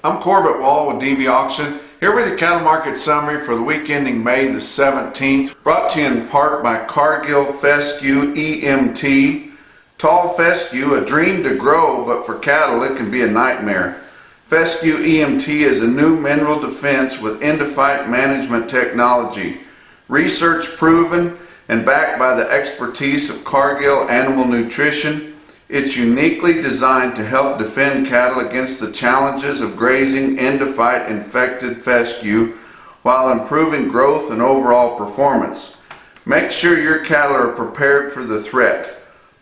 I'm Corbett Wall with DV Auction, here with your cattle market summary for the week ending May the 17th, brought to you in part by Cargill Fescue EMT. Tall fescue, a dream to grow, but for cattle it can be a nightmare. Fescue EMT is a new mineral defense with endophyte management technology. Research proven and backed by the expertise of Cargill Animal Nutrition, it's uniquely designed to help defend cattle against the challenges of grazing endophyte infected fescue while improving growth and overall performance. Make sure your cattle are prepared for the threat.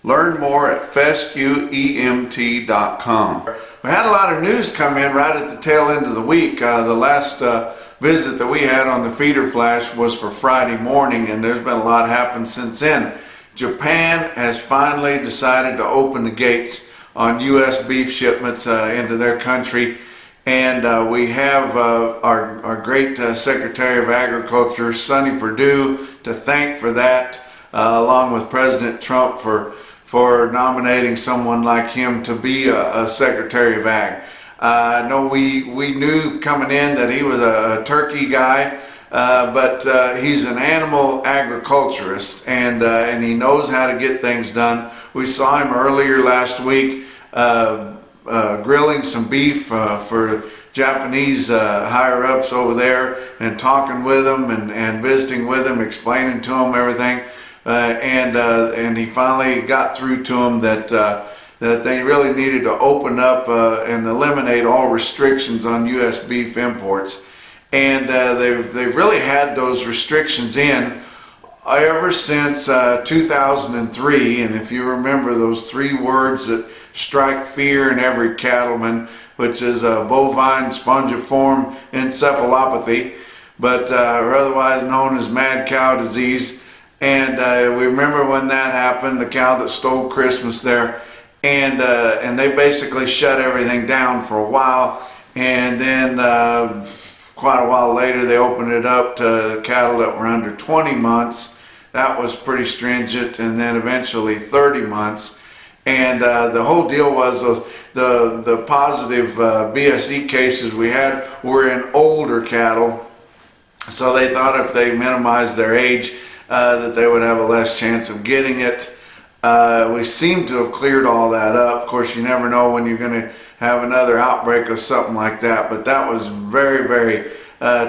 Learn more at fescueemt.com. We had a lot of news come in right at the tail end of the week. The last visit that we had on the feeder flash was for Friday morning, and there's been a lot happened since then. Japan has finally decided to open the gates on U.S. beef shipments into their country, and we have our great Secretary of Agriculture, Sonny Perdue, to thank for that, along with President Trump for nominating someone like him to be a Secretary of Ag. I know we knew coming in that he was a turkey guy, but he's an animal agriculturist, and he knows how to get things done. We saw him earlier last week grilling some beef for Japanese higher-ups over there, and talking with them and visiting with them, explaining to them everything. And he finally got through to them that they really needed to open up and eliminate all restrictions on U.S. beef imports. And they've really had those restrictions in ever since 2003. And if you remember those three words that strike fear in every cattleman, which is bovine spongiform encephalopathy, but or otherwise known as mad cow disease. And we remember when that happened, the cow that stole Christmas there, and they basically shut everything down for a while, and then quite a while later they opened it up to cattle that were under 20 months. That was pretty stringent, and then eventually 30 months. And the whole deal was the positive BSE cases we had were in older cattle, so they thought if they minimized their age, that they would have a less chance of getting it. We seem to have cleared all that up. Of course, you never know when you're going to have another outbreak of something like that, but that was very, very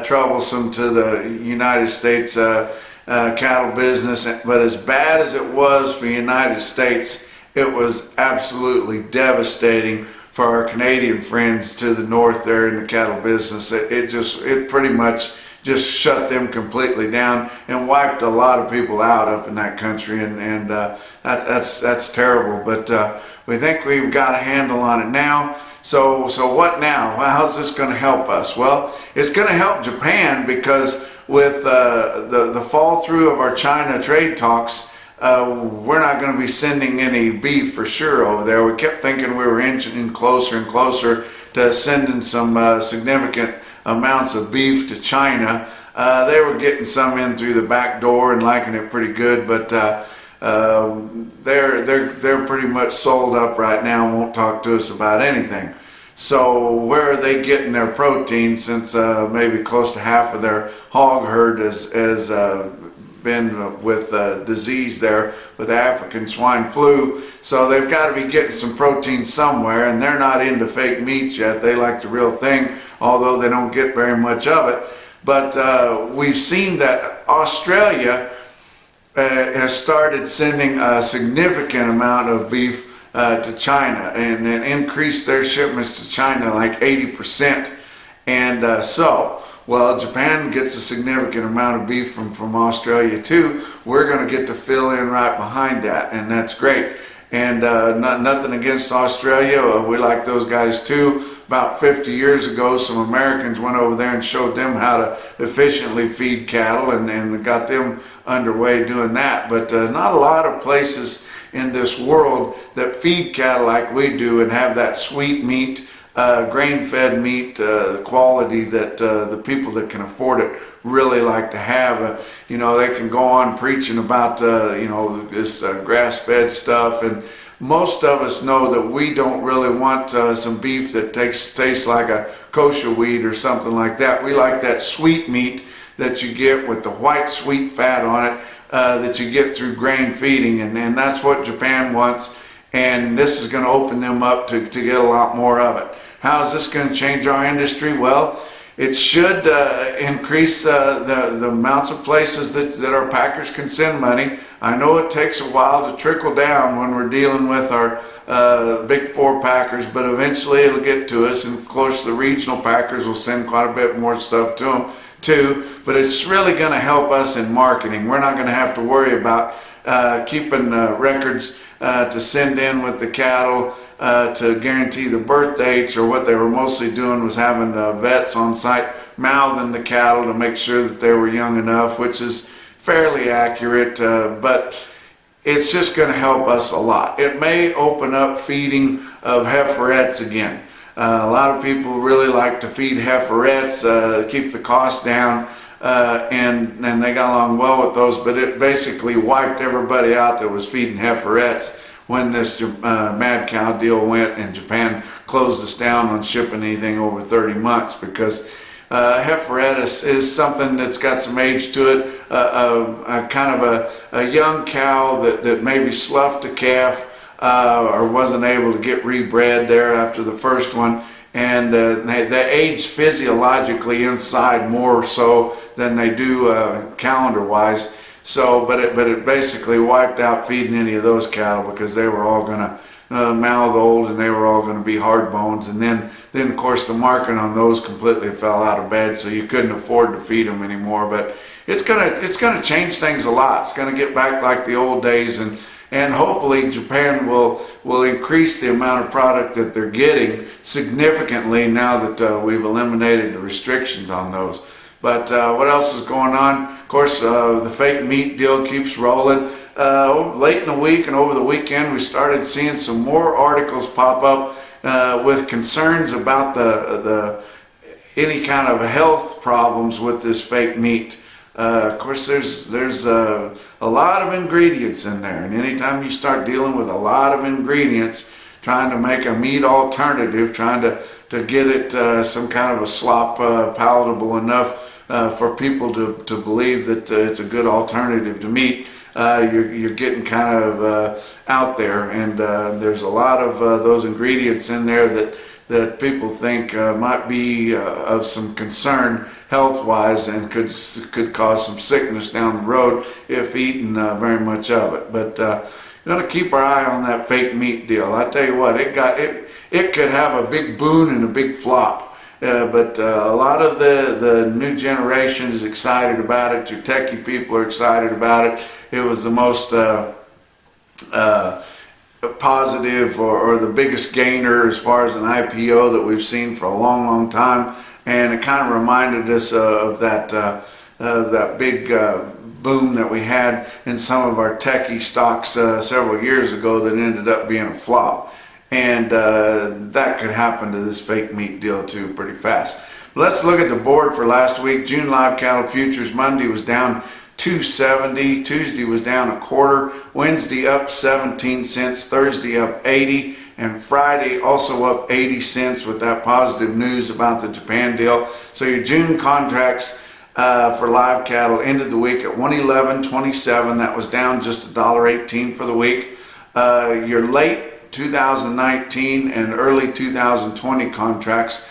troublesome to the United States cattle business. But as bad as it was for the United States, it was absolutely devastating for our Canadian friends to the north there in the cattle business. It pretty much just shut them completely down and wiped a lot of people out up in that country, and that's terrible. But we think we've got a handle on it now. So what now? Well, how's this going to help us? Well, it's going to help Japan, because with the fall through of our China trade talks, we're not going to be sending any beef for sure over there. We kept thinking we were inching closer and closer to sending some significant amounts of beef to China. They were getting some in through the back door and liking it pretty good, but they're pretty much sold up right now and won't talk to us about anything. So where are they getting their protein, since maybe close to half of their hog herd has been with disease there with African swine flu? So they've got to be getting some protein somewhere, and they're not into fake meats yet. They like the real thing, although they don't get very much of it. But we've seen that Australia has started sending a significant amount of beef to China, and increased their shipments to China like 80%. And well, Japan gets a significant amount of beef from Australia too. We're going to get to fill in right behind that, and that's great. And nothing against Australia. We like those guys too. About 50 years ago, some Americans went over there and showed them how to efficiently feed cattle, and got them underway doing that. But not a lot of places in this world that feed cattle like we do and have that sweet meat, grain-fed meat, the quality that the people that can afford it really like to have. They can go on preaching about this grass-fed stuff, most of us know that we don't really want some beef that tastes like a kosher wheat or something like that. We like that sweet meat that you get with the white sweet fat on it that you get through grain feeding, and that's what Japan wants, and this is going to open them up to get a lot more of it. How is this going to change our industry? Well, it should increase the amounts of places that our packers can send money. I know it takes a while to trickle down when we're dealing with our big four packers, but eventually it'll get to us, and of course the regional packers will send quite a bit more stuff to them too, but it's really going to help us in marketing. We're not going to have to worry about keeping records to send in with the cattle to guarantee the birth dates, or what they were mostly doing was having vets on site mouthing the cattle to make sure that they were young enough, which is fairly accurate, but it's just going to help us a lot. It may open up feeding of heiferettes again. A lot of people really like to feed heiferettes, keep the cost down, and they got along well with those, but it basically wiped everybody out that was feeding heiferettes when this mad cow deal went, and Japan closed us down on shipping anything over 30 months because heiferette is something that's got some age to it, kind of a young cow that maybe sloughed a calf or wasn't able to get rebred there after the first one, and they age physiologically inside more so than they do calendar-wise. So, but it basically wiped out feeding any of those cattle because they were all going to mouth old, and they were all going to be hard bones. And then of course the market on those completely fell out of bed, so you couldn't afford to feed them anymore. But it's gonna change things a lot. It's gonna get back like the old days, and hopefully Japan will increase the amount of product that they're getting significantly now that we've eliminated the restrictions on those. But what else is going on? Of course, the fake meat deal keeps rolling. Late in the week and over the weekend, we started seeing some more articles pop up with concerns about the any kind of health problems with this fake meat. Of course, there's a lot of ingredients in there, and anytime you start dealing with a lot of ingredients, trying to make a meat alternative, trying to get it some kind of a slop palatable enough for people to believe that it's a good alternative to meat, you're getting kind of out there, and there's a lot of those ingredients in there that people think might be of some concern health-wise, and could cause some sickness down the road if eaten very much of it. But we're going to keep our eye on that fake meat deal. I tell you what, it could have a big boon and a big flop. But a lot of the new generation is excited about it. Your techie people are excited about it. It was the most positive or the biggest gainer as far as an IPO that we've seen for a long, long time. And it kind of reminded us of that big boom that we had in some of our techie stocks several years ago that ended up being a flop. And that could happen to this fake meat deal too pretty fast. Let's look at the board for last week. June live cattle futures, Monday was down 270, Tuesday was down a quarter, Wednesday up 17 cents, Thursday up 80, and Friday also up 80 cents with that positive news about the Japan deal. So your June contracts for live cattle ended the week at 111.27. That was down just $1.18 for the week. Your late 2019 and early 2020 contracts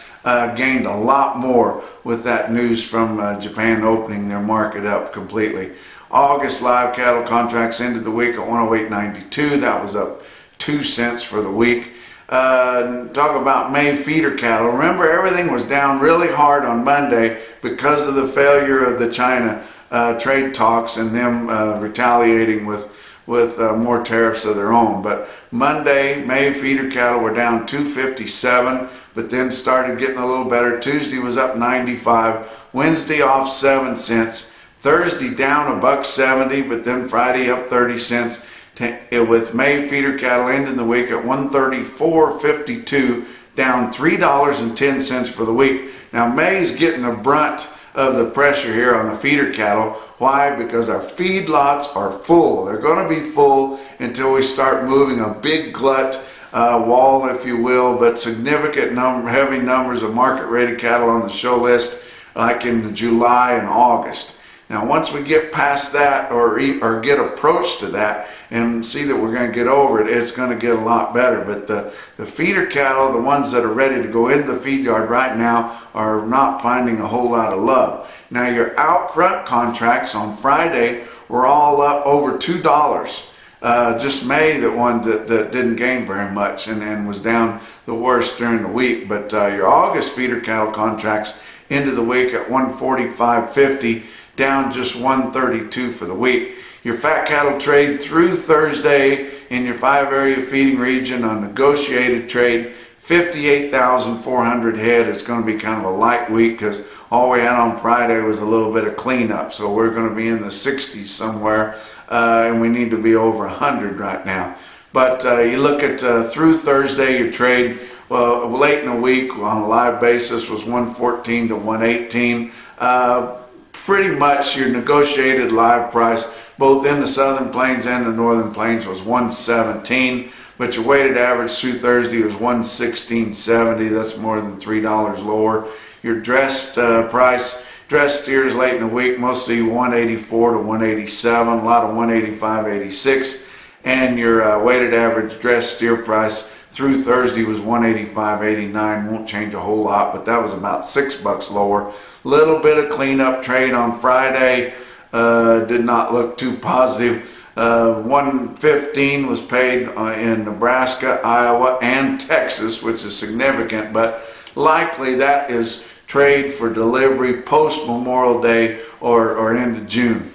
gained a lot more with that news from Japan opening their market up completely. August live cattle contracts ended the week at 108.92. That was up 2 cents for the week. Talk about May feeder cattle. Remember, everything was down really hard on Monday because of the failure of the China trade talks and them retaliating with more tariffs of their own. But Monday, May feeder cattle were down 257, but then started getting a little better. Tuesday was up 95. Wednesday off 7 cents. Thursday down $1.70, but then Friday up 30 cents. With May feeder cattle ending the week at 134.52, down $3.10 for the week. Now May's getting the brunt of the pressure here on the feeder cattle. Why? Because our feedlots are full. They're going to be full until we start moving a big glut wall, if you will, but significant heavy numbers of market-ready cattle on the show list, like in July and August. Now, once we get past that or get approach to that and see that we're going to get over it, it's going to get a lot better. But the feeder cattle, the ones that are ready to go in the feed yard right now, are not finding a whole lot of love. Now, your out front contracts on Friday were all up over $2. Just May, the one that didn't gain very much and was down the worst during the week. But your August feeder cattle contracts into the week at 145.50, down just 132 for the week. Your fat cattle trade through Thursday in your 5-area feeding region on negotiated trade, 58,400 head. It's going to be kind of a light week because all we had on Friday was a little bit of cleanup. So we're going to be in the 60s somewhere, and we need to be over 100 right now. But you look at through Thursday, your trade late in the week on a live basis was 114 to 118. Pretty much your negotiated live price, both in the Southern Plains and the Northern Plains, was 117. But your weighted average through Thursday was 116.70. That's more than $3 lower. Your dressed dressed steers late in the week, mostly 184 to 187, a lot of 185.86. And your weighted average dressed steer price through Thursday was 185.89. Won't change a whole lot, but that was about $6 lower. Little bit of cleanup trade on Friday. Did not look too positive. 115 was paid in Nebraska, Iowa, and Texas, which is significant, but likely that is trade for delivery post Memorial Day or into June.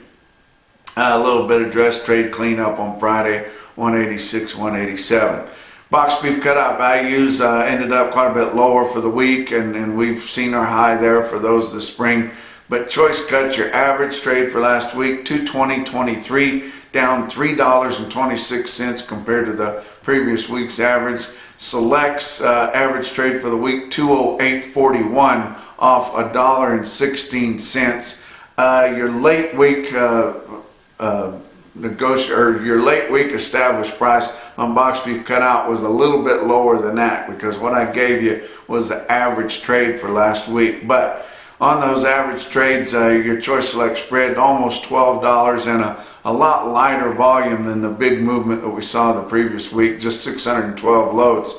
A little bit of dress trade cleanup on Friday, 186, 187. Box beef cutout values ended up quite a bit lower for the week, and we've seen our high there for those this spring. But choice cuts, your average trade for last week, $220.23, down $3.26 compared to the previous week's average. Selects average trade for the week, $208.41, off $1.16. Your late week your late week established price on box beef cutout was a little bit lower than that, because what I gave you was the average trade for last week. But on those average trades, your choice select spread almost $12 and a lot lighter volume than the big movement that we saw the previous week, just 612 loads.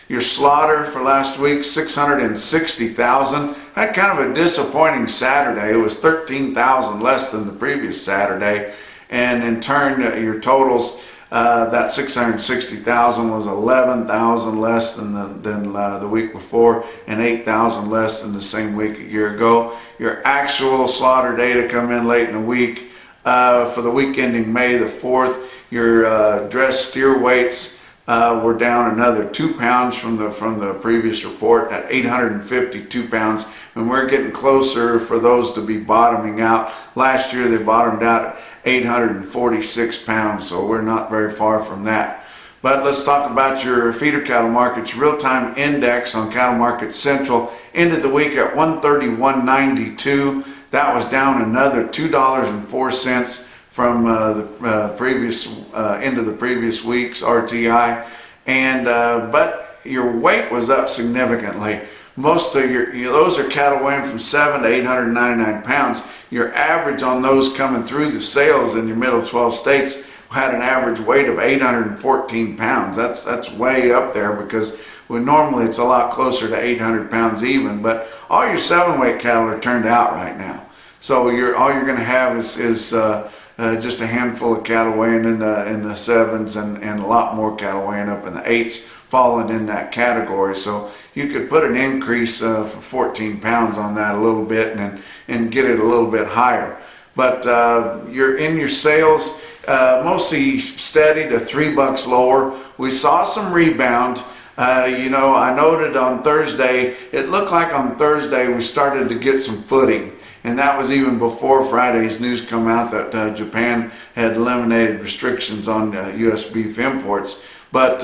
Your slaughter for last week, 660,000. Had kind of a disappointing Saturday. It was 13,000 less than the previous Saturday. And in turn, your totals, that 660,000 was 11,000 less than the week before, and 8,000 less than the same week a year ago. Your actual slaughter data come in late in the week. For the week ending May the 4th, your dressed steer weights were down another 2 pounds from the previous report at 852 pounds, and we're getting closer for those to be bottoming out. Last year they bottomed out at 846 pounds, so we're not very far from that. But let's talk about your feeder cattle markets. Real-time index on Cattle Market Central ended the week at 131.92. That was down another $2.04 from the previous end of the previous week's RTI, and but your weight was up significantly. Most of those are cattle weighing from 7 to 899 pounds. Your average on those coming through the sales in your middle 12 states had an average weight of 814 pounds. That's way up there, because normally it's a lot closer to 800 pounds even. But all your 7-weight cattle are turned out right now, so all you're going to have is just a handful of cattle weighing in the 7s, and a lot more cattle weighing up in the 8s falling in that category. So you could put an increase for 14 pounds on that a little bit and get it a little bit higher. But you're in your sales mostly steady to $3 lower. We saw some rebound. I noted on Thursday, it looked like on Thursday we started to get some footing. And that was even before Friday's news come out that Japan had eliminated restrictions on U.S. beef imports. But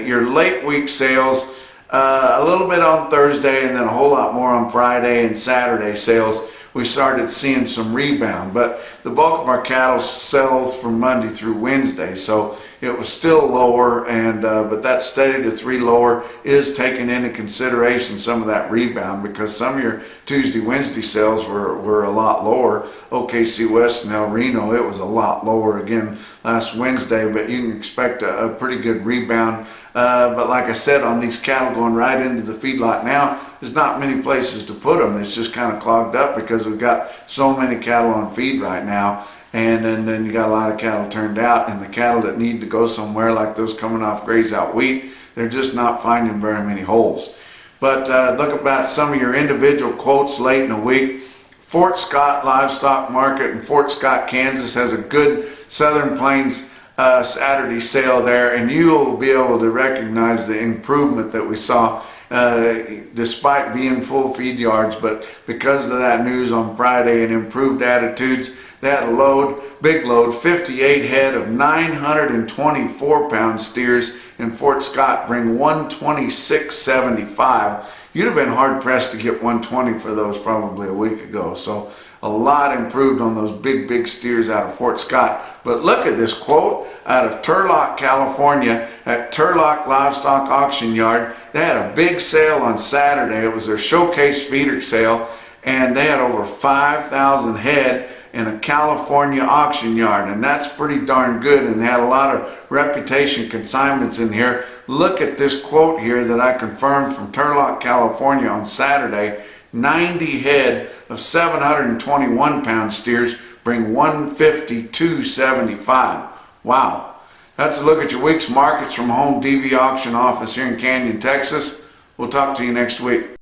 your late week sales, a little bit on Thursday, and then a whole lot more on Friday and Saturday sales, we started seeing some rebound. But the bulk of our cattle sells from Monday through Wednesday, so it was still lower, and but that steady to 3 lower is taking into consideration some of that rebound, because some of your Tuesday, Wednesday sales were a lot lower. OKC West and El Reno, it was a lot lower again last Wednesday, but you can expect a pretty good rebound. But like I said, on these cattle going right into the feedlot now, there's not many places to put them. It's just kind of clogged up because we've got so many cattle on feed right now. And then you got a lot of cattle turned out, and the cattle that need to go somewhere, like those coming off graze out wheat, they're just not finding very many holes. But look about some of your individual quotes late in the week. Fort Scott Livestock Market in Fort Scott, Kansas has a good Southern Plains Saturday sale there, and you'll be able to recognize the improvement that we saw despite being full feed yards. But because of that news on Friday and improved attitudes, they had a load, big load, 58 head of 924 pound steers in Fort Scott, bring 126.75. You'd have been hard pressed to get 120 for those probably a week ago. So a lot improved on those big steers out of Fort Scott. But look at this quote out of Turlock, California, at Turlock Livestock Auction Yard. They had a big sale on Saturday. It was their showcase feeder sale, and they had over 5,000 head in a California auction yard, and that's pretty darn good. And they had a lot of reputation consignments in here. Look at this quote here that I confirmed from Turlock, California on Saturday. 90 head of 721 pound steers bring 152.75. Wow. That's a look at your week's markets from Home DV Auction Office here in Canyon, Texas. We'll talk to you next week.